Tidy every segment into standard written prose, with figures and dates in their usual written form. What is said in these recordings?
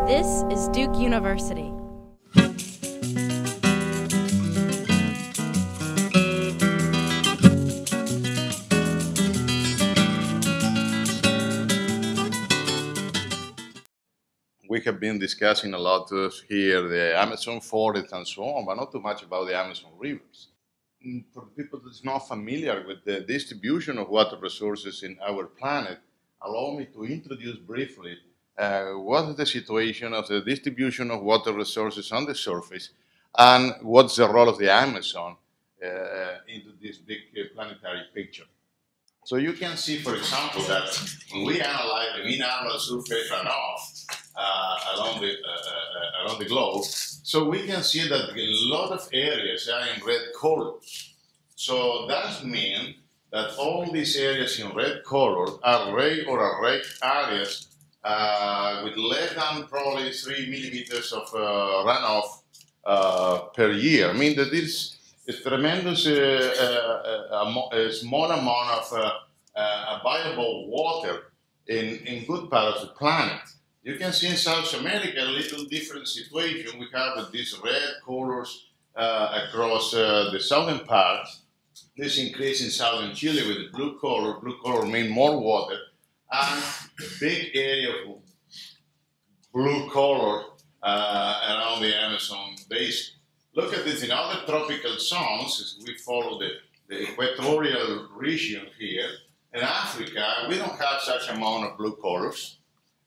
This is Duke University. We have been discussing a lot here the Amazon forest and so on, but not too much about the Amazon rivers. For the people that is not familiar with the distribution of water resources in our planet, allow me to introduce briefly what is the situation of the distribution of water resources on the surface and what's the role of the Amazon into this big planetary picture. So you can see, for example, that when we analyze the mean annual surface runoff along the globe, so we can see that a lot of areas are in red colors. So that means that all these areas in red color are ray or array areas with less than probably 3 millimeters of runoff per year. I mean that this is tremendous, a small amount of available water in good part of the planet. You can see in South America a little different situation. We have these red colors across the southern parts. This increase in southern Chile with the blue color. Blue color means more water. And a big area of blue color around the Amazon basin. Look at this in other tropical zones, as we follow the equatorial region here. In Africa, we don't have such amount of blue colors.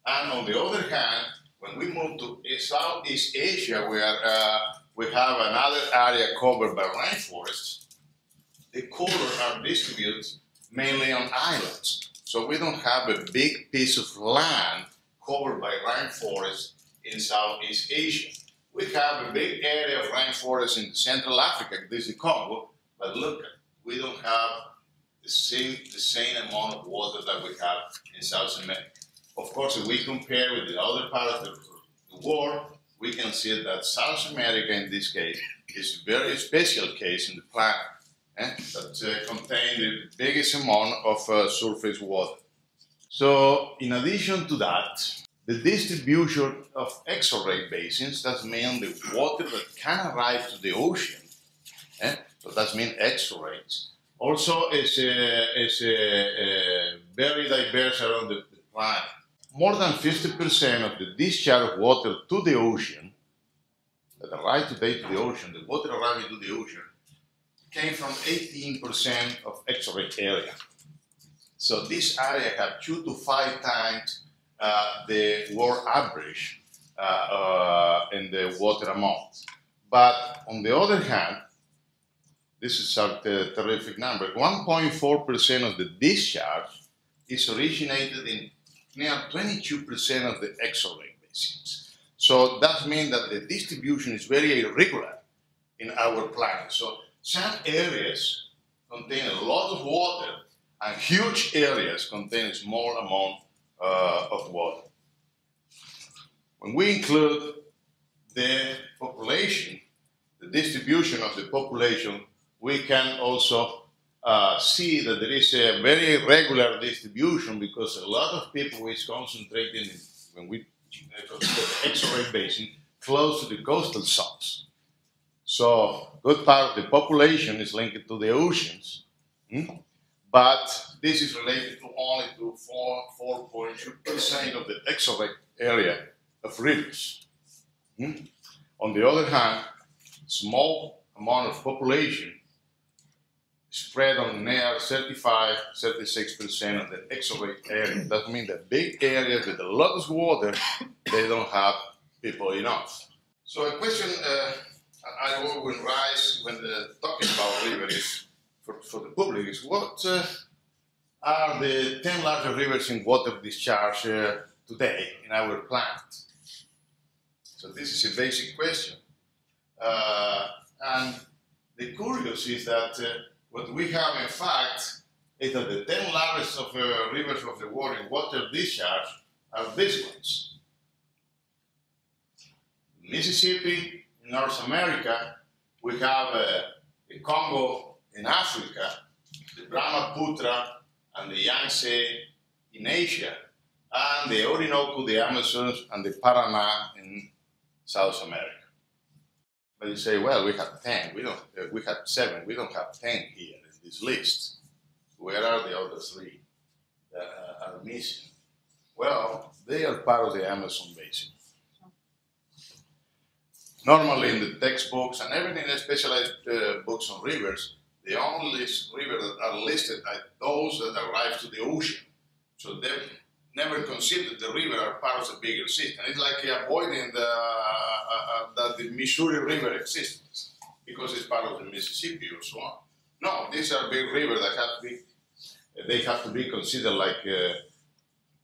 And on the other hand, when we move to Southeast Asia, where we have another area covered by rainforests, the colors are distributed mainly on islands. So we don't have a big piece of land covered by rainforests in Southeast Asia. We have a big area of rainforest in Central Africa, this is the Congo, but look, we don't have the same amount of water that we have in South America. Of course, if we compare with the other part of the world, we can see that South America in this case is a very special case in the planet that contains the biggest amount of surface water. So, in addition to that, the distribution of exorheic basins, that means the water that can arrive to the ocean, so that means exorheics, also is very diverse around the planet. More than 50% of the discharge of water to the ocean, that arrived today to the ocean, the water arriving to the ocean, came from 18% of exorheic area. So this area have 2 to 5 times the world average in the water amount. But on the other hand, this is a terrific number, 1.4% of the discharge is originated in near 22% of the exorheic basins. So that means that the distribution is very irregular in our planet. So some areas contain a lot of water and huge areas contain a small amount of water. When we include the population, the distribution of the population, we can also see that there is a very irregular distribution because a lot of people is concentrated in, when we consider the exorheic basin, close to the coastal zones. So good part of the population is linked to the oceans, but this is related to only to 4.2% of the exorheic area of rivers. On the other hand, small amount of population spread on near 35–36% of the exorheic area. That means that big areas with a lot of water, they don't have people enough. So a question I always raise when talking about rivers for the public is what are the 10 largest rivers in water discharge today in our planet? So this is a basic question. And the curious is that what we have in fact is that the 10 largest of rivers of the world in water discharge are these ones. Mississippi in North America, we have the Congo in Africa, the Brahmaputra and the Yangtze in Asia, and the Orinoco, the Amazons, and the Paraná in South America. But you say, well, we have 10, we have 7, we don't have 10 here in this list. Where are the other 3 that are missing? Well, they are part of the Amazon Basin. Normally in the textbooks and everything, the specialized books on rivers, the only rivers that are listed are those that arrive to the ocean. So they never considered the river are part of the bigger system. It's like avoiding that the Missouri River exists because it's part of the Mississippi or so on. No, these are big rivers that they have to be considered like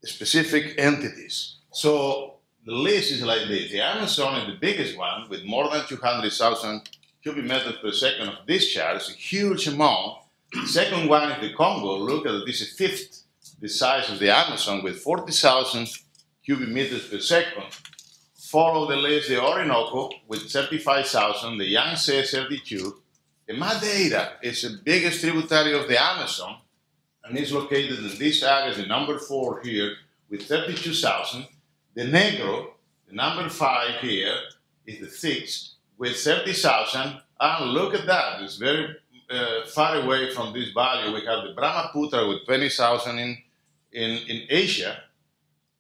specific entities. So the list is like this. The Amazon is the biggest one with more than 200,000 cubic meters per second of discharge. It's a huge amount. The second one is the Congo. Look at this, is fifth the size of the Amazon with 40,000 cubic meters per second. Follow the list, the Orinoco with 35,000, the Yangtze 32. The Madeira is the biggest tributary of the Amazon and is located in this area, the number 4 here with 32,000. The Negro, the number 5 here, is the 6th with 30,000. And look at that, it's very far away from this value. We have the Brahmaputra with 20,000 in Asia.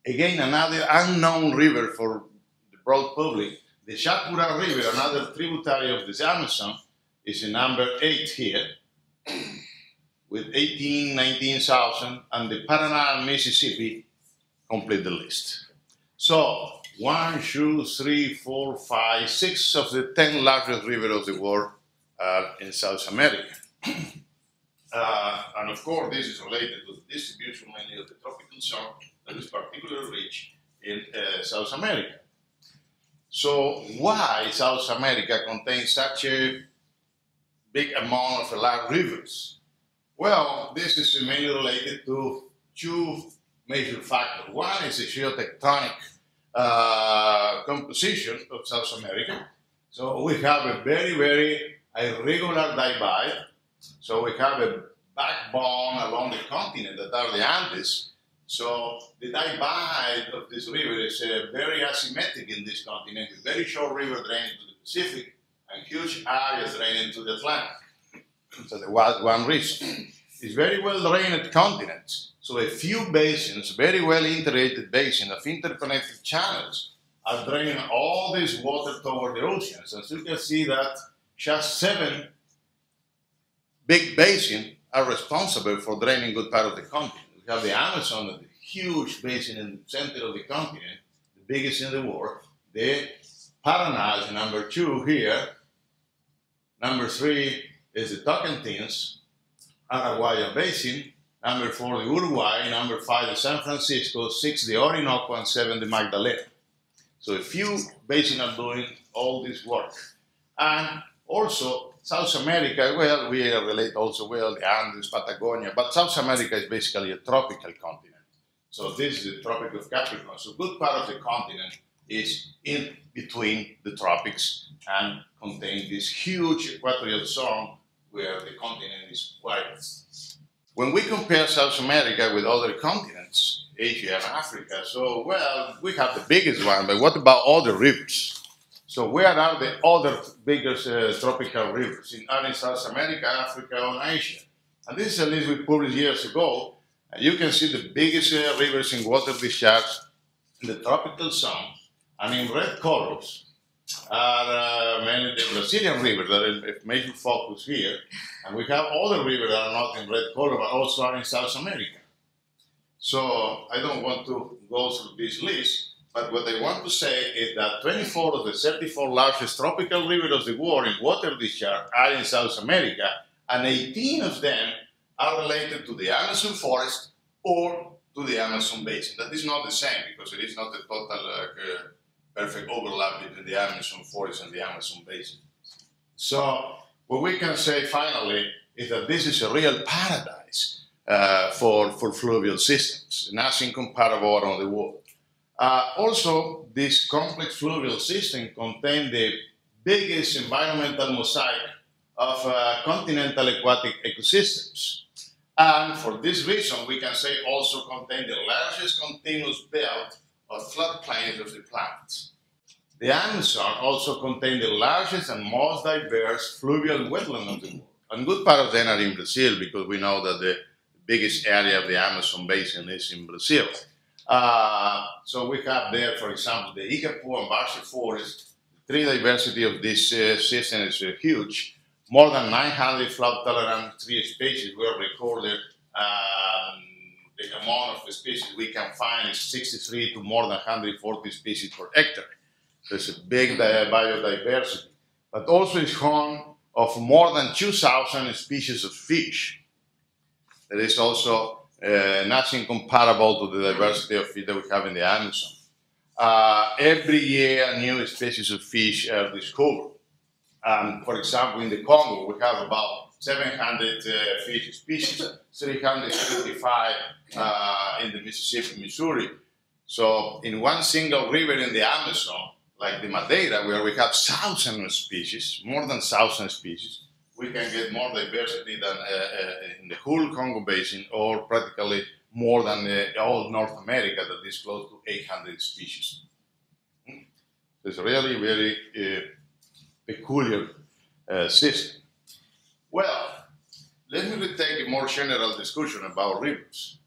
Again, another unknown river for the broad public. The Chapura River, another tributary of the Amazon, is in number 8 here with 19,000. And the Paraná and Mississippi complete the list. So 1, 2, 3, 4, 5, 6 of the 10 largest rivers of the world are in South America. And of course, this is related to the distribution mainly of the tropical zone that is particularly rich in South America. So why South America contains such a big amount of large rivers? Well, this is mainly related to 2 major factors. One is the geotectonic composition of South America. So we have a very, very irregular divide. So we have a backbone along the continent that are the Andes. So the divide of this river is very asymmetric in this continent. A very short river draining to the Pacific and huge areas draining to the Atlantic. So there was one reason. It's very well drained continents. So a few basins, very well integrated basins of interconnected channels are draining all this water toward the oceans. As you can see that just 7 big basins are responsible for draining good part of the continent. We have the Amazon, the huge basin in the center of the continent, the biggest in the world. The Paraná is number 2 here. Number 3 is the Tocantins, Araguaia Basin. Number 4, the Uruguay. Number 5, the San Francisco. 6, the Orinoco. And 7, the Magdalena. So a few basins are doing all this work. And also, South America, well, we relate also well, the Andes, Patagonia, but South America is basically a tropical continent. So this is the Tropic of Capricorn. So a good part of the continent is in between the tropics and contains this huge equatorial zone where the continent is wide. When we compare South America with other continents, Asia and Africa, so, well, we have the biggest one, but what about other rivers? So where are the other biggest tropical rivers? In South America, Africa, or Asia? And this is a list we published years ago. And you can see the biggest rivers in water discharge in the tropical zone. And in red colors are mainly the Brazilian rivers that are a major focus here. And we have other rivers that are not in red color, but also are in South America. So I don't want to go through this list. But what I want to say is that 24 of the 34 largest tropical rivers of the world in water discharge are in South America, and 18 of them are related to the Amazon forest or to the Amazon basin. That is not the same, because it is not a total perfect overlap between the Amazon forest and the Amazon basin. So what we can say finally is that this is a real paradise for fluvial systems, nothing comparable around the world. Also, this complex fluvial system contains the biggest environmental mosaic of continental aquatic ecosystems. And for this reason, we can say also contain the largest continuous belt of floodplains of the planet. The Amazon also contains the largest and most diverse fluvial wetland of the world. And good part of them are in Brazil, because we know that the biggest area of the Amazon basin is in Brazil. So we have there, for example, the Icapu and Basin forest. The tree diversity of this system is huge. More than 900 flood-tolerant tree species were recorded. The amount of species we can find is 63 to more than 140 species per hectare. There's a big biodiversity, but also is home of more than 2,000 species of fish. There is also nothing comparable to the diversity of fish that we have in the Amazon. Every year, new species of fish are discovered. For example, in the Congo, we have about 700 fish species, 355 in the Mississippi, Missouri. So in one single river in the Amazon, like the Madeira, where we have thousands of species, more than 1,000 species, we can get more diversity than in the whole Congo Basin, or practically more than all North America, that is close to 800 species. It's really very peculiar system. Well, let me take a more general discussion about rivers.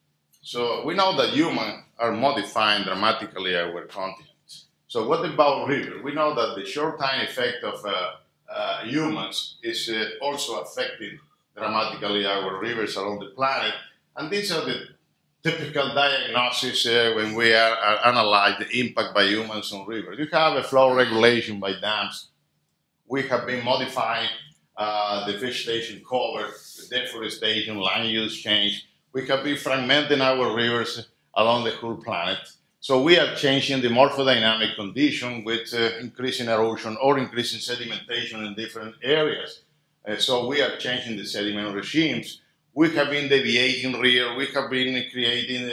So we know that humans are modifying dramatically our continent. So what about rivers? We know that the short-time effect of humans is also affecting dramatically our rivers around the planet. And these are the typical diagnosis when we are analyze the impact by humans on rivers. You have a flow regulation by dams. We have been modifying the vegetation cover, the deforestation, land use change. We have been fragmenting our rivers along the whole planet. So we are changing the morphodynamic condition with increasing erosion or increasing sedimentation in different areas. So we are changing the sediment regimes. We have been deviating rear. We have been creating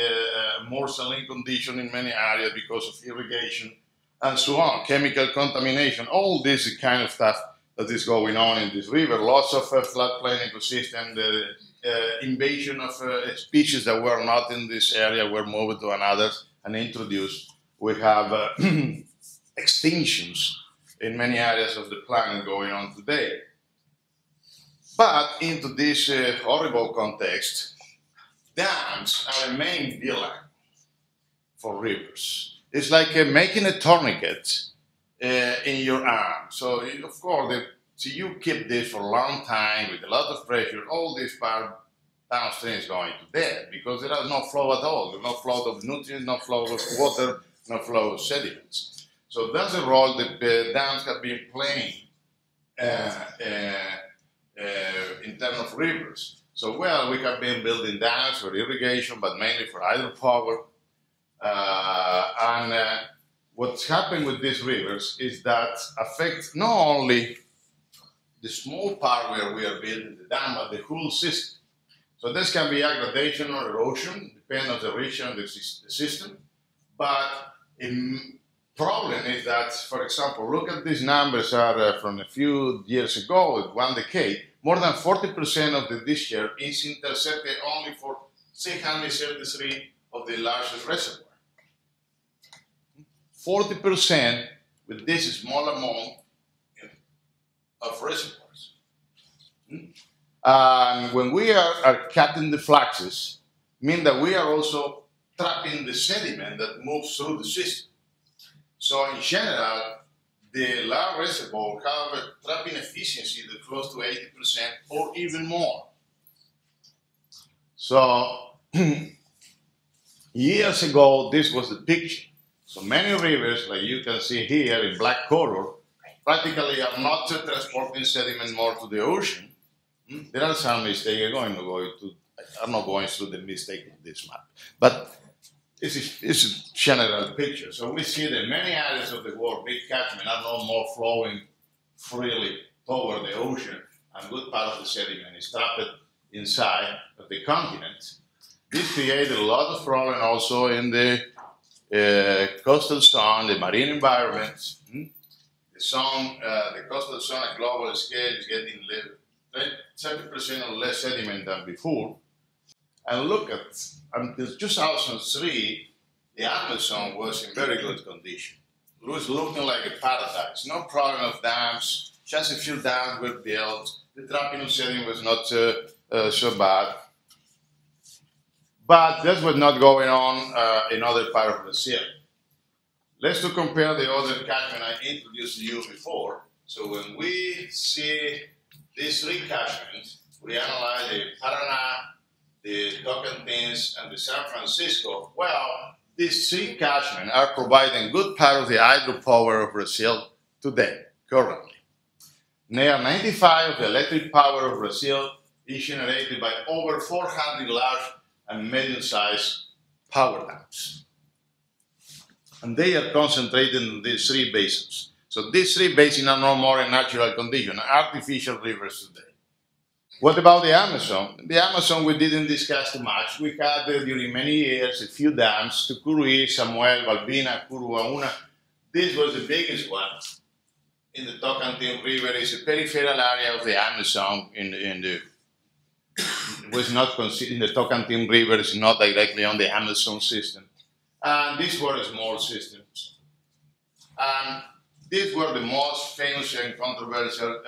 more saline condition in many areas because of irrigation and so on, chemical contamination, all this kind of stuff that is going on in this river. Lots of floodplain ecosystem, the invasion of species that were not in this area were moved to another and introduced. We have extinctions in many areas of the planet going on today. But into this horrible context, dams are a main villain for rivers. It's like making a tourniquet in your arm. So, of course, so you keep this for a long time with a lot of pressure, all this part downstream is going to death because there is no flow at all. There's no flow of nutrients, no flow of water, no flow of sediments. So that's the role that dams have been playing in terms of rivers. So, well, we have been building dams for irrigation, but mainly for hydropower. What's happened with these rivers is that affects not only the small part where we are building the dam, but the whole system. So this can be aggradation or erosion, depending on the region of the system. But the problem is that, for example, look at these numbers are from a few years ago, 1 decade. More than 40% of the discharge is intercepted only for 633 of the largest reservoirs. 40% with this small amount of reservoirs. And when we are cutting the fluxes, mean that we are also trapping the sediment that moves through the system. So in general, the large reservoir have a trapping efficiency that close to 80% or even more. So years ago, this was the picture. So many rivers, like you can see here in black color, practically are not transporting sediment more to the ocean. There are some mistakes. I'm not going through the mistake of this map, but it's a general picture. So we see that many areas of the world, big catchment, are no more flowing freely toward the ocean, and good part of the sediment is trapped inside of the continent. This created a lot of problem also in the coastal zone, the marine environment. The coastal zone at global scale is getting 70% or less sediment than before. And look at, until 2003, the Amazon was in very good condition. It was looking like a paradise. No problem of dams, just a few dams were built. The trapping of sediment was not so bad. But that was not going on in other parts of Brazil. Let's to compare the other catchment I introduced to you before. So when we see these three catchments, we analyze the Paraná, the Tocantins, and the San Francisco. Well, these three catchments are providing good part of the hydropower of Brazil today, currently. Near 95% of the electric power of Brazil is generated by over 400 large and medium-sized power dams. And they are concentrated in these three basins. So these three basins are no more in natural condition, artificial rivers today. What about the Amazon? The Amazon we didn't discuss too much. We had during many years a few dams, Tucuruí, Samuel, Balbina, Curuaúna. This was the biggest one in the Tocantins River. It's a peripheral area of the Amazon was not considered, the Tocantins River is not directly on the Amazon system. And these were small systems. And these were the most famous and controversial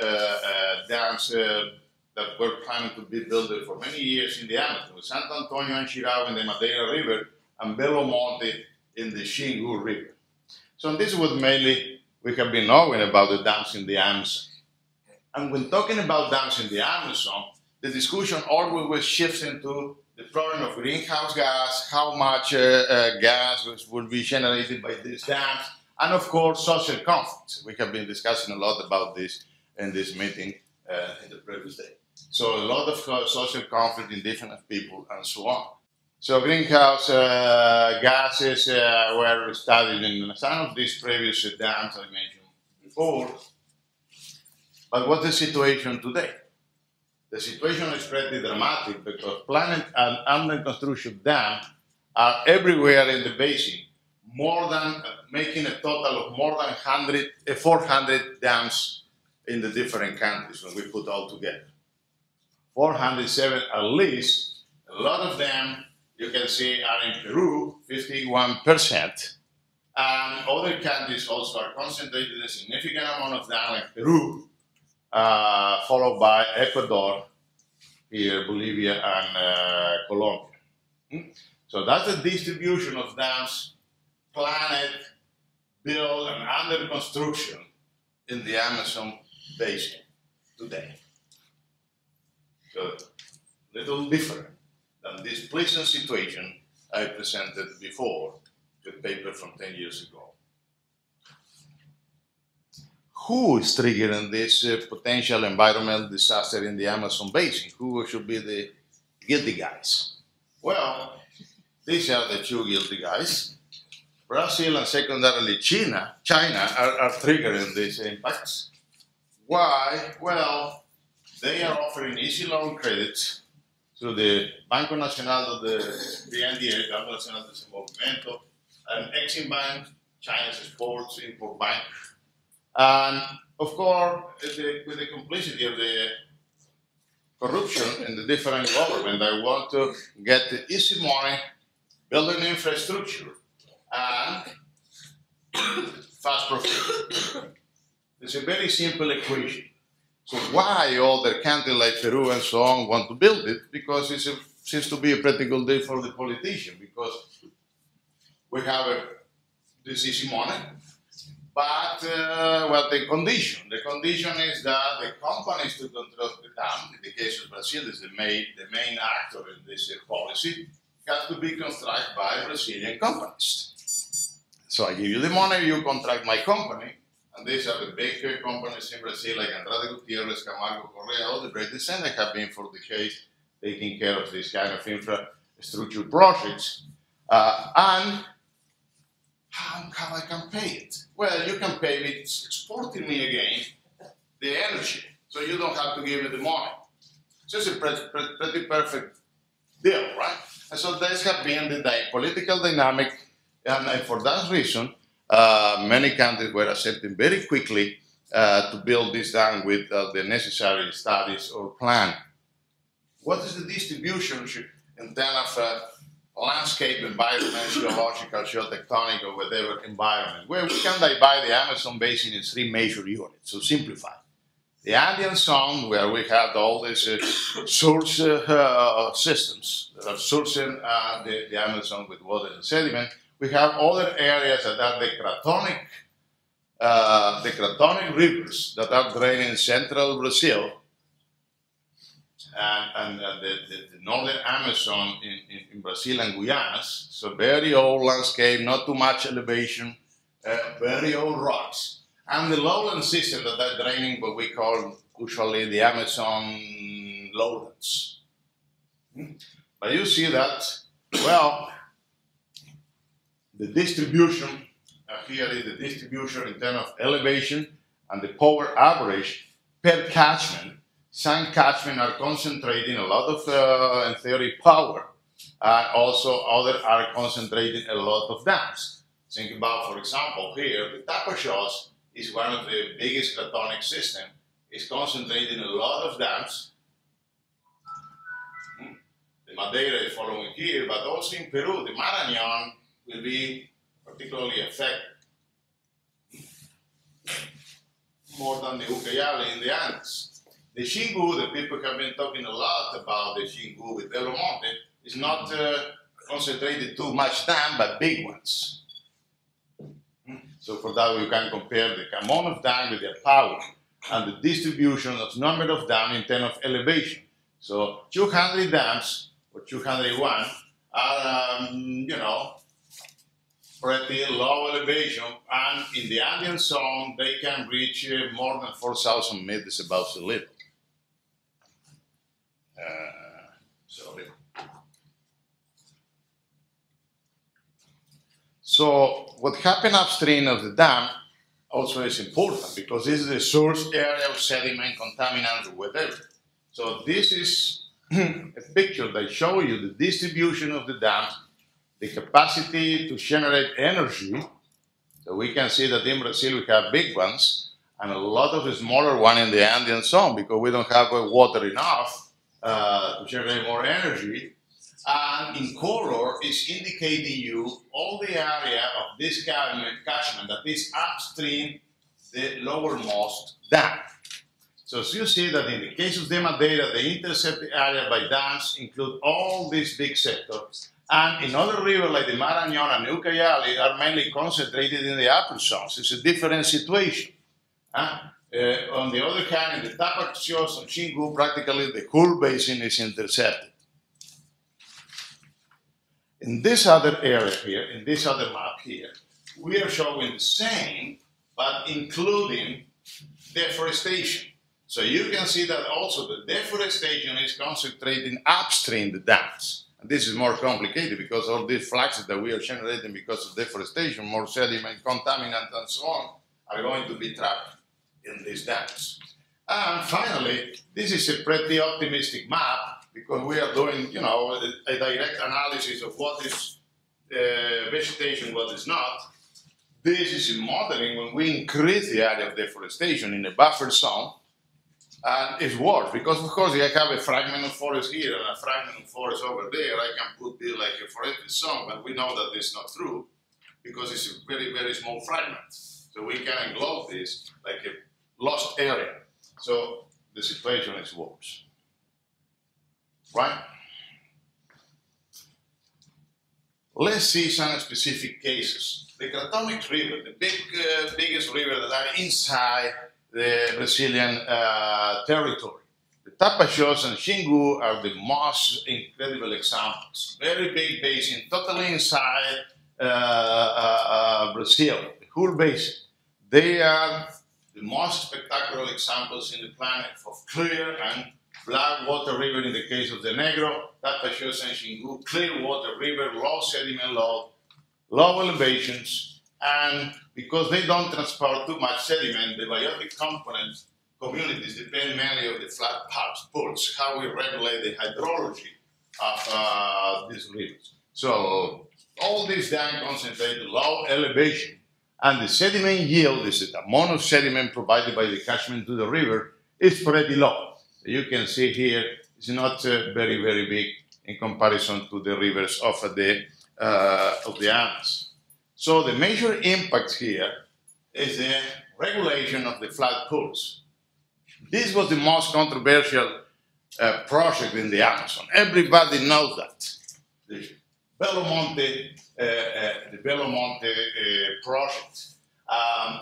dams that were planning to be built for many years in the Amazon. Santo Antonio and Chirao in the Madeira River and Belo Monte in the Xingu River. So this was mainly we have been knowing about the dams in the Amazon. And when talking about dams in the Amazon, the discussion always was shifting to the problem of greenhouse gas, how much gas will be generated by these dams, and of course social conflicts. We have been discussing a lot about this in this meeting in the previous day. So a lot of social conflict in different people and so on. So greenhouse gases were studied in some of these previous dams I mentioned before. But what's the situation today? The situation is pretty dramatic because planned and under construction dams are everywhere in the basin, making a total of more than 400 dams in the different countries when we put all together. 407 at least. A lot of them you can see are in Peru, 51%. And other countries also are concentrated a significant amount of them like Peru, followed by Ecuador, here Bolivia and Colombia. So that's the distribution of dams planned, built, and under construction in the Amazon basin today. So a little different than this pleasant situation I presented before with paper from 10 years ago. Who is triggering this potential environmental disaster in the Amazon basin? Who should be the guilty guys? Well, these are the two guilty guys. Brazil and secondarily China are triggering these impacts. Why? Well, they are offering easy loan credits through the Banco Nacional de BNDES, Banco Nacional de Desenvolvimento, and Exim Bank, China's Exports Import Bank. And of course, with the complicity of the corruption in the different government, I want to get the easy money, build an infrastructure, and fast profit. It's a very simple equation. So why other countries like Peru and so on want to build it? Because it seems to be a pretty good deal for the politician, because we have this easy money. But well, the condition is that the companies to control the dam, in the case of Brazil, is the main actor in this policy, has to be constructed by Brazilian companies. So I give you the money, you contract my company, and these are the big companies in Brazil like Andrade Gutierrez, Camargo Correa, all the great descendants have been for the case taking care of this kind of infrastructure projects. And how I can pay it? Well, you can pay me exporting me again the energy, so you don't have to give me the money. So it's a pretty perfect deal, right? And so this has been the political dynamic, and for that reason, many countries were accepting very quickly to build this dam with the necessary studies or plan. What is the distribution in terms of landscape, environment, geological, geotectonic, or whatever environment, where we can divide the Amazon basin in 3 major units, so simplify. The Andean zone, where we have all these source systems that are sourcing the Amazon with water and sediment. We have other areas that are the cratonic rivers that are draining central Brazil and the northern Amazon in Brazil and Guyana. So very old landscape, not too much elevation, very old rocks. And the lowland system that are draining what we call usually the Amazon lowlands. But you see that, well, the distribution, here is the distribution in terms of elevation and the power average per catchment. Some catchments are concentrating a lot of, in theory, power, and also others are concentrating a lot of dams. Think about, for example, here, the Tapajós is one of the biggest cratonic systems. It's concentrating a lot of dams. The Madeira is following here, but also in Peru, the Marañón will be particularly affected. More than the Ucayali in the Andes. The Xingu, the people have been talking a lot about the Xingu with Belo Monte, is not concentrated too much dam, but big ones. So for that we can compare the amount of dam with their power and the distribution of number of dams in terms of elevation. So 200 dams, or 201, are, you know, pretty low elevation, and in the Andean zone they can reach more than 4,000 meters above sea level. Sorry. So what happened upstream of the dam also is important because this is the source area of sediment, contaminants, or whatever. So this is a picture that shows you the distribution of the dam, the capacity to generate energy. So we can see that in Brazil we have big ones and a lot of the smaller ones in the Andean zone because we don't have water enough to generate more energy. And in color is indicating you all the area of this catchment that is upstream the lowermost dam. So as you see that in the case of the Madeira, the intercepted area by dams include all these big sectors. And in other rivers like the Marañón and Ucayali are mainly concentrated in the upper zones. It's a different situation. On the other hand, in the Tapajós and Xingu, practically the whole basin is intercepted. In this other area here, in this other map here, we are showing the same, but including deforestation. So you can see that also the deforestation is concentrating upstream the dams. And this is more complicated because all these fluxes that we are generating because of deforestation, more sediment, contaminants, and so on, are going to be trapped in these dams. And finally, this is a pretty optimistic map because we are doing, you know, a direct analysis of what is vegetation, what is not. This is a modeling when we increase the area of deforestation in a buffer zone. And it's worse because, of course, I have a fragment of forest here and a fragment of forest over there. I can put it like a forested zone, but we know that this is not true because it's a very, very small fragment. So we can englobe this like a lost area. So the situation is worse. Right? Let's see some specific cases. The Cratonic River, the biggest river that are inside the Brazilian territory. The Tapajós and Xingu are the most incredible examples. Very big basin, totally inside Brazil, the whole basin. They are the most spectacular examples in the planet of clear and black water river in the case of the Negro, Tapajós and Xingu, clear water river, low sediment load, low elevations, and because they don't transport too much sediment, the biotic communities depend mainly on the flat pools, how we regulate the hydrology of these rivers. So all these dams concentrate low elevation, and the sediment yield, is the amount of sediment provided by the catchment to the river, is pretty low. You can see here, it's not very, very big in comparison to the rivers of the Andes. So the major impact here is the regulation of the flood pools. This was the most controversial project in the Amazon. Everybody knows that. The Belo Monte project.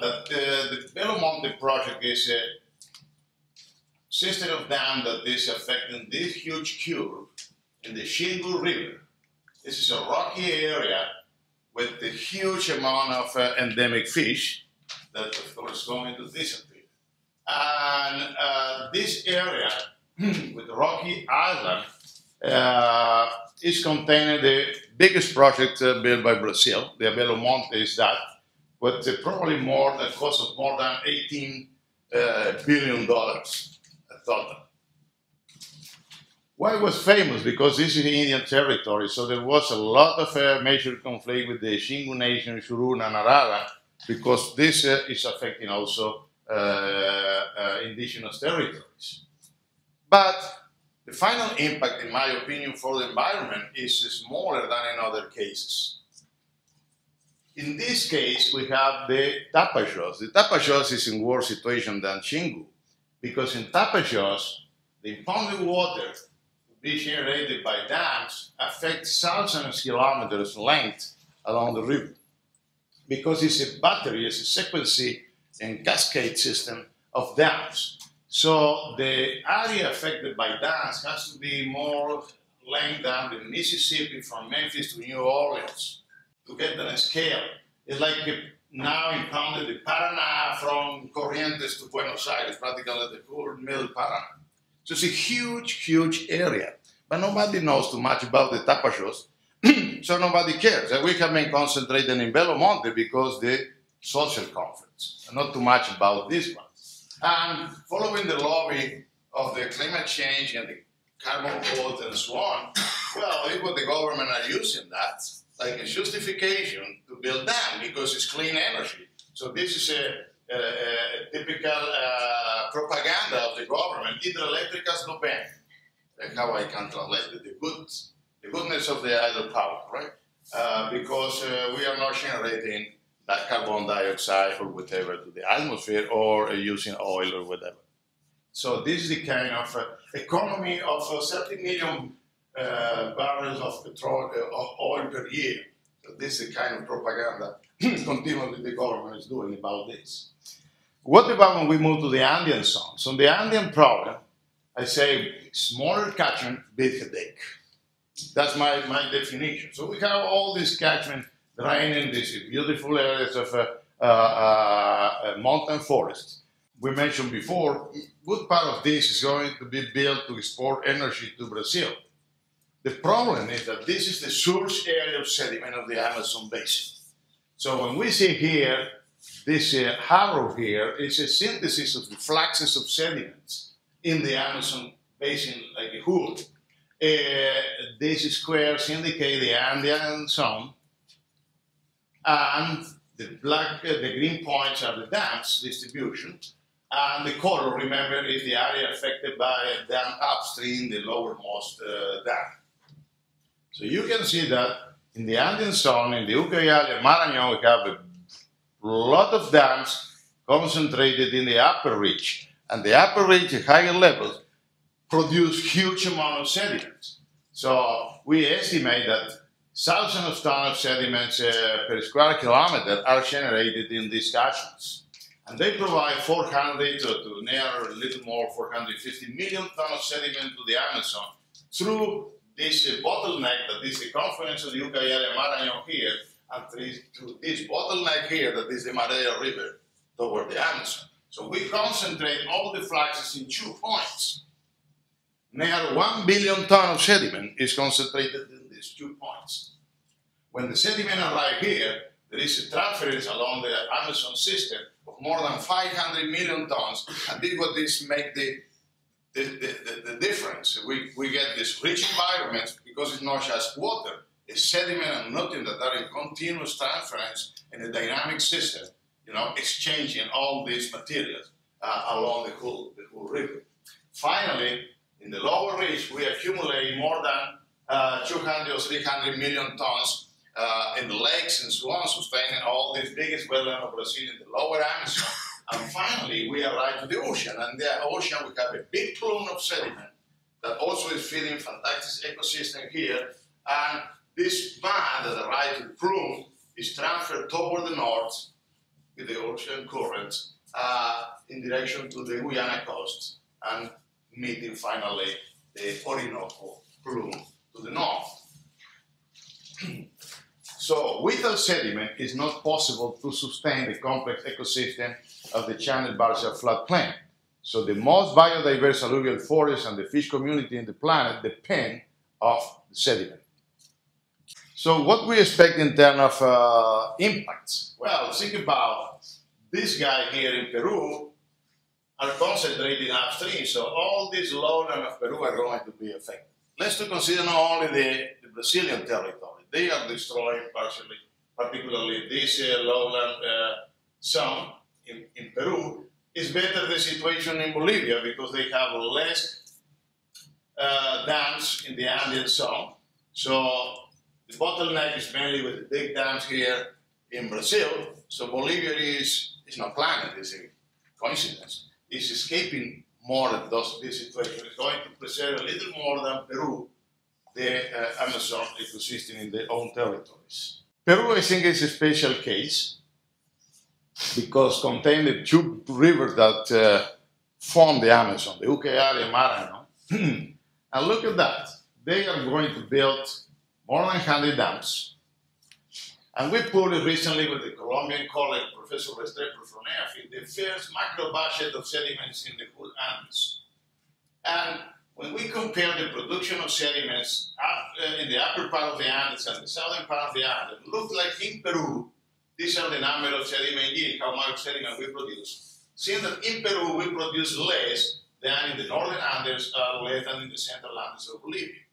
The Belo Monte project is a system of dam that is affecting this huge curve in the Xingu River. This is a rocky area with a huge amount of endemic fish that, of course, is going to disappear. And this area with the rocky island is containing the biggest project built by Brazil. The Belo Monte is that, but probably more, the cost of more than $18 billion total. Why it was famous? Because this is Indian territory, so there was a lot of major conflict with the Xingu Nation, Shurun and Arara, because this is affecting also indigenous territories. But the final impact, in my opinion, for the environment is smaller than in other cases. In this case, we have the Tapajós. The Tapajós is in worse situation than Xingu, because in Tapajós, the impounded water being generated by dams affects thousands of kilometers length along the river, because it's a battery, it's a sequencing and cascade system of dams. So the area affected by dams has to be more length than the Mississippi from Memphis to New Orleans to get the scale. It's like now impounded the Paraná from Corrientes to Buenos Aires, practically the whole middle Paraná. So it's a huge, huge area. But nobody knows too much about the Tapajós, so nobody cares. And we have been concentrating in Belo Monte because the social conference, not too much about this one. And following the lobby of the climate change and the carbon quote and so on, well, look what the government are using that like a justification to build dam because it's clean energy. So this is a typical propaganda of the government. Hidroelétricas no ven. How I can translate it, the goodness of the hydropower, right? Because we are not generating that carbon dioxide or whatever to the atmosphere or using oil or whatever. So this is the kind of economy of 30 million barrels of petrol, of oil per year. So this is the kind of propaganda continually the government is doing about this. What about when we move to the Andean zone? So the Andean problem, I say smaller catchment, big headache. That's my definition. So we have all this catchment draining these beautiful areas of mountain forests. We mentioned before, good part of this is going to be built to export energy to Brazil. The problem is that this is the source area of sediment of the Amazon basin. So when we see here, this arrow here is a synthesis of the fluxes of sediments in the Amazon basin like a whole. These squares indicate the Andean zone, and the green points are the dams distribution, and the color, remember, is the area affected by a dam upstream, the lowermost dam. So you can see that in the Andean zone, in the Ucayali and Marañón, we have a lot of dams concentrated in the upper reach, and the upper reach at higher levels produce huge amount of sediments. So we estimate that thousands of tons of sediments per square kilometer are generated in these catchments. And they provide 400 to near a little more 450 million tons of sediment to the Amazon through this bottleneck that is the confluence of the Ucayali and Marañón here, and through this bottleneck here that is the Madeira River toward the Amazon. So we concentrate all the fluxes in 2 points. Near 1 billion tons of sediment is concentrated in these 2 points. When the sediment arrives here, there is a transference along the Amazon system of more than 500 million tons, and this is what this makes the difference. We get this rich environment because it's not just water, it's sediment and nutrients that are in continuous transference in a dynamic system, you know, exchanging all these materials along the whole river. Finally, in the lower reach, we accumulate more than 200 or 300 million tons in the lakes and so on, sustaining all these biggest wetlands of Brazil in the lower Amazon. And finally, we arrive to the ocean. And in the ocean, we have a big plume of sediment that also is feeding fantastic ecosystem here. And this band that arrives to the plume is transferred toward the north with the ocean current in direction to the Guyana coast and meeting finally the Orinoco plume to the north. So without sediment, it's not possible to sustain the complex ecosystem of the Channel-Barca floodplain. So the most biodiverse alluvial forests and the fish community in the planet depend on the sediment. So what we expect in terms of impacts? Well, think about this guy here in Peru are concentrating upstream, so all these lowlands of Peru are going to be affected. Let's consider not only the Brazilian territory. They are destroying partially, particularly this lowland zone in Peru. It's better the situation in Bolivia because they have less dams in the Andean zone. So the bottleneck is mainly with the big dams here in Brazil. So Bolivia is not planned, it's a coincidence. It's escaping more of this situation. It's going to preserve a little more than Peru, the Amazon ecosystem in their own territories. Peru, I think, is a special case because contain the two rivers that form the Amazon, the Ucayali and Marano. And look at that. They are going to build more than 100 dams. And we published recently with the Colombian colleague, Professor Restrepo from EAFI, the first macro budget of sediments in the whole Andes. And when we compare the production of sediments in the upper part of the Andes and the southern part of the Andes, it looks like in Peru, these are the number of sediment years, how much sediment we produce. Seeing that in Peru we produce less than in the northern Andes, less than in the central Andes of Bolivia.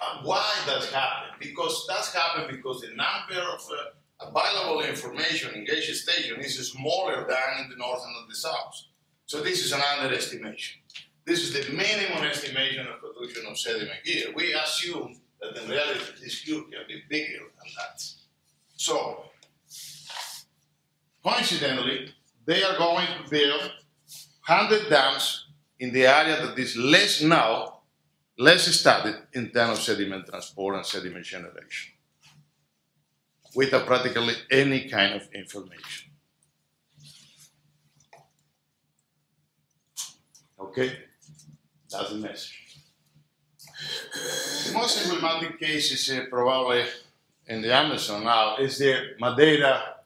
And why does happen? Because that's happened because the number of available information in gauge station is smaller than in the north and the south. So this is an underestimation. This is the minimum estimation of production of sediment here. We assume that in reality this cube can be bigger than that. So, coincidentally, they are going to build 100 dams in the area that is less now, less studied in terms of sediment transport and sediment generation, without practically any kind of information. Okay, that's the message. The most emblematic case is probably in the Amazon now is the Madeira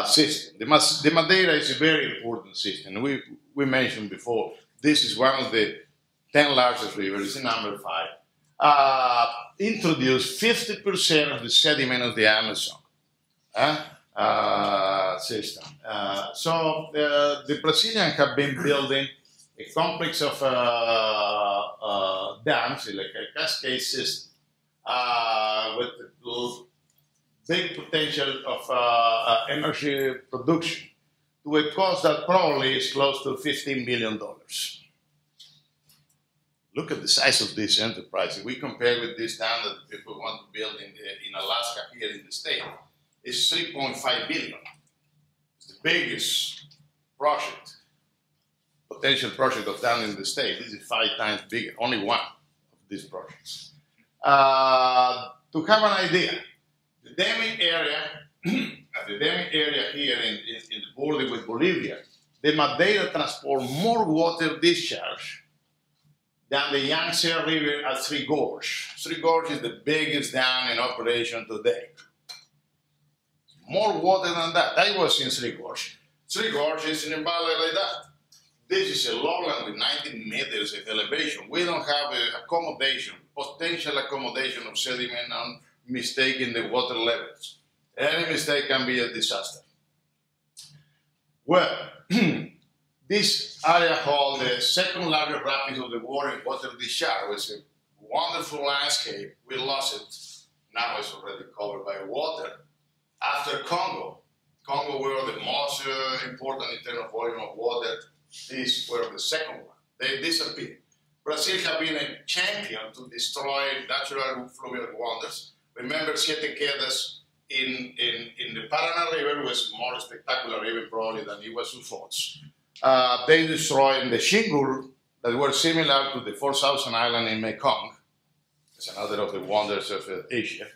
system. The Madeira is a very important system. We mentioned before, this is one of the 10 largest rivers, it's number 5. Introduced 50% of the sediment of the Amazon system. So the Brazilians have been building a complex of dams, like a cascade system, with big potential of energy production to a cost that probably is close to $15 billion. Look at the size of this enterprise. If we compare with this dam that people want to build in Alaska here in the state, it's $3.5 billion. It's the biggest project, potential project of dam in the state. This is 5 times bigger, only one of these projects. To have an idea, the damming area, here in the border with Bolivia, the Madeira transport more water discharge than the Yangtze River at Three Gorges. Three Gorges is the biggest dam in operation today. More water than that. I was in Three Gorges. Three Gorges is in a valley like that. This is a lowland with 19 meters of elevation. We don't have accommodation, potential accommodation of sediment and mistaking the water levels. Any mistake can be a disaster. Well, this area holds the second largest rapids of the world in water discharge. It's a wonderful landscape. We lost it. Now it's already covered by water. After Congo, were the most important in terms of volume of water. These were the second one. They disappeared. Brazil has been a champion to destroy natural fluvial wonders. Remember Siete Quedas in the Paraná River was more spectacular even probably than Iguazu Falls. They destroyed the shingle that were similar to the 4,000 island in Mekong. It's another of the wonders of Asia.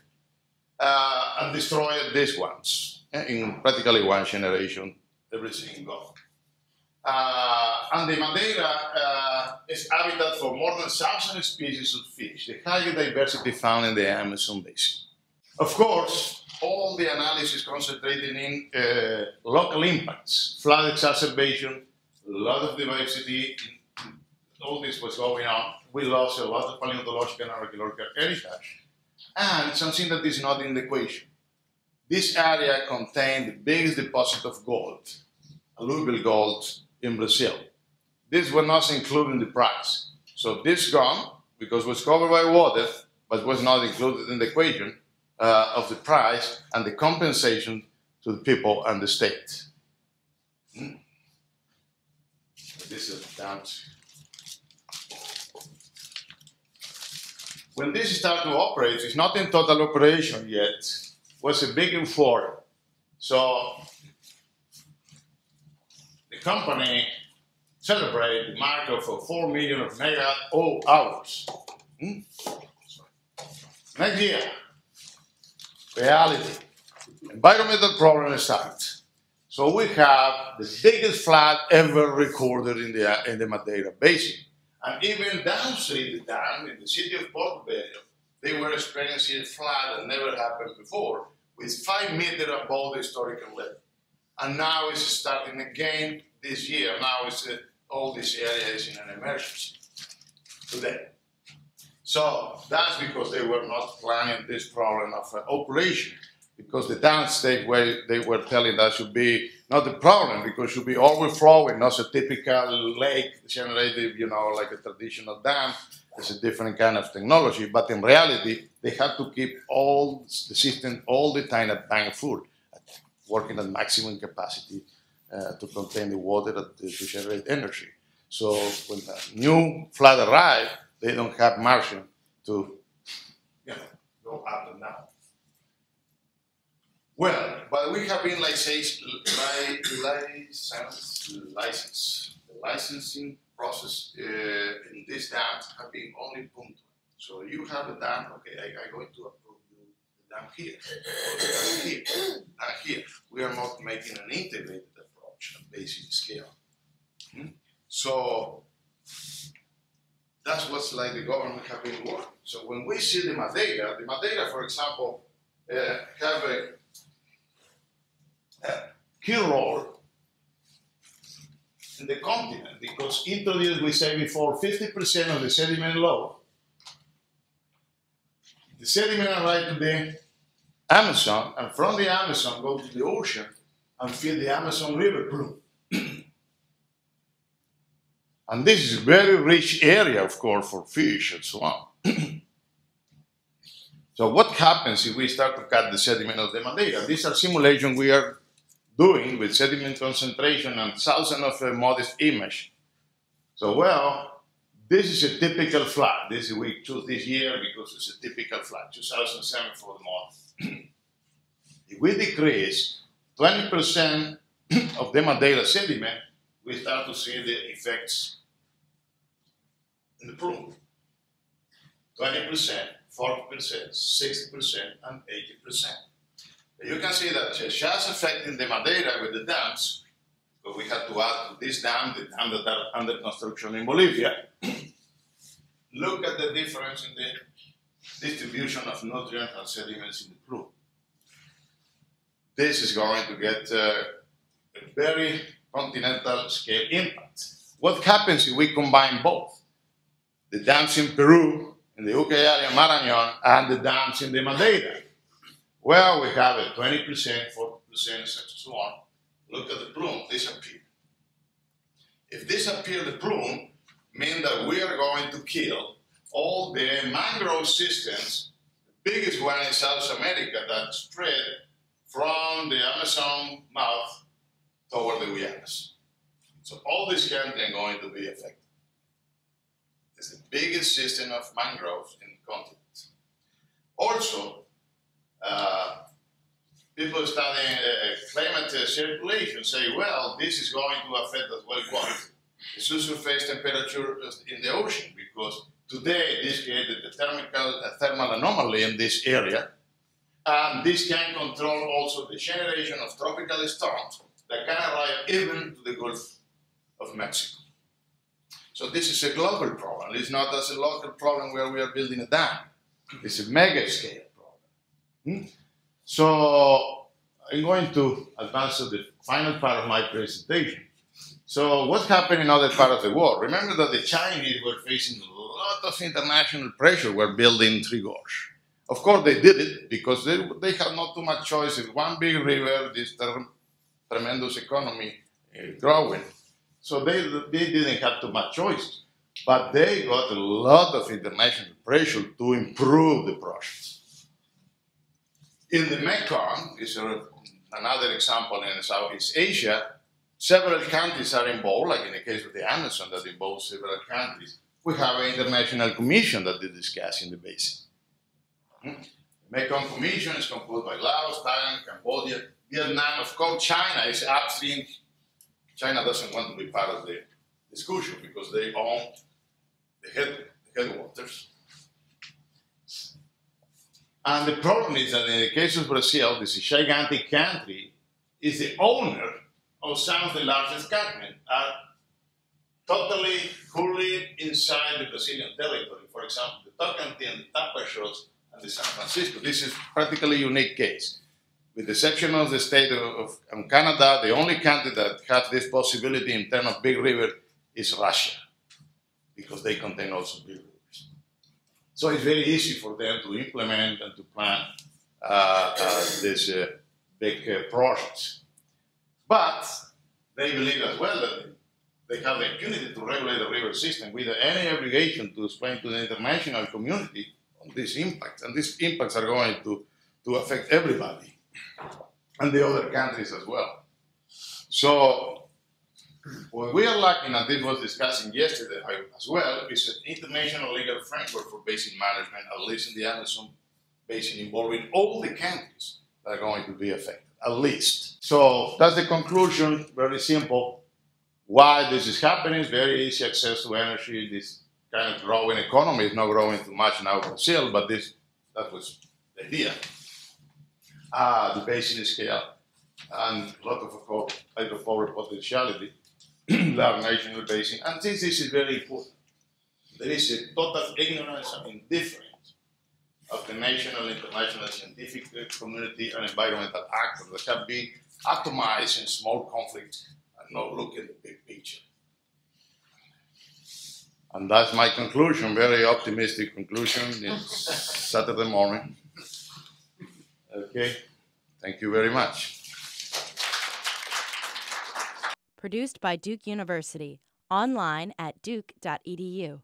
And destroyed these ones in practically one generation, everything gone. And the Madeira is habitat for more than 1,000 species of fish, the highest diversity found in the Amazon basin. Of course, all the analysis concentrated in local impacts, flood exacerbation, a lot of diversity, all this was going on. We lost a lot of paleontological and archaeological heritage, and something that is not in the equation. This area contained the biggest deposit of gold, alluvial gold, in Brazil. This was not included in the price. So this gone, because it was covered by water, but was not included in the equation of the price and the compensation to the people and the state. This is down. When this started to operate, it's not in total operation yet, it was a big effort. So the company celebrated the mark of 4 million of megawatt hours. Next year, reality, environmental problems start. So we have the biggest flood ever recorded in the Madeira Basin. And even downstream the dam, in the city of Porto, they were experiencing a flood that never happened before, with 5 meters above the historical level. And now it's starting again this year. Now it's, all this area is in an emergency today. So that's because they were not planning this problem of operation, because the downstate way they were telling us should be not the problem, because it should be overflowing, not a typical lake generated, you know, like a traditional dam. It's a different kind of technology, but in reality, they had to keep all the system all the time at tank full, working at maximum capacity to contain the water to generate energy. So when a new flood arrives, they don't have margin to, you know, go up and down. Well, but we have been, like, say, the licensing process in this dam have been only punctual. So you have a dam, okay, I'm going to approve you the dam here, or the dam here, and here. We are not making an integrated approach at basic scale. So that's what's like the government have been working. So when we see the Madeira, for example, have a key role in the continent, because introduced, we say before, 50% of the sediment load. The sediment arrive to the Amazon, and from the Amazon go to the ocean and fill the Amazon River plume. And this is a very rich area, of course, for fish and so on. So what happens if we start to cut the sediment of the Madeira? These are simulations we are doing with sediment concentration and thousands of modest image. So, well, this is a typical flood. We choose this year because it's a typical flood, 2007 for the model. If we decrease 20% of the Madeira sediment, we start to see the effects in the plume. 20%, 40%, 60%, and 80%. You can see that just affecting the Madeira with the dams, but we had to add to this dam, the dam that are under construction in Bolivia. Look at the difference in the distribution of nutrients and sediments in the plume. This is going to get a very continental scale impact. What happens if we combine both? The dams in Peru, in the Ucayali and Marañón, and the dams in the Madeira. Well, we have a 20%, 40%, and so on. Look at the plume, disappear. If disappear the plume, means that we are going to kill all the mangrove systems. The biggest one in South America that spread from the Amazon mouth toward the Guianas. So all this country are going to be affected. It's the biggest system of mangroves in the continent. Also, people studying climate circulation say, well, this is going to affect as well what? The subsurface temperature in the ocean, because today this created a thermal anomaly in this area, and this can control also the generation of tropical storms that can arrive even to the Gulf of Mexico. So this is a global problem. It's not as a local problem where we are building a dam. It's a mega scale problem. So I'm going to advance to the final part of my presentation. So what's happening in other parts of the world? Remember that the Chinese were facing a lot of international pressure when building Three Gorges. Of course, they did it because they have not too much choice. It's one big river, this tremendous economy growing. So they didn't have too much choice. But they got a lot of international pressure to improve the project. In the Mekong, is another example in Southeast Asia, several countries are involved, like in the case of the Amazon that involves several countries. We have an international commission that they discuss in the basin. The Mekong Commission is composed by Laos, Thailand, Cambodia, Vietnam. Of course, China is upstream. China doesn't want to be part of the discussion because they own the headwaters. And the problem is that in the case of Brazil, this gigantic country is the owner of some of the largest catchments, are totally, fully inside the Brazilian territory. For example, the Tocantins, the Tapajós, and the San Francisco. This is practically a unique case. With the exception of the state of Canada, the only country that has this possibility in terms of big river is Russia, because they contain also big rivers. So it's very easy for them to implement and to plan these big projects. But they believe as well that they have the impunity to regulate the river system without any obligation to explain to the international community on these impacts. And these impacts are going to affect everybody and the other countries as well. So what we are lacking, and this was discussing yesterday as well, is an international legal framework for basin management, at least in the Amazon basin, involving all the countries that are going to be affected, at least. So that's the conclusion, very simple. Why this is happening is very easy access to energy. This kind of growing economy is not growing too much now in Brazil, but that was the idea. The basin scale and a lot of hydropower potentiality, large national basin. And this is very important. There is a total ignorance and indifference of the national, international, scientific community and environmental actors that have been atomized in small conflicts and not look at the big picture. And that's my conclusion, very optimistic conclusion. It's Saturday morning. Okay, thank you very much. Produced by Duke University, online at duke.edu.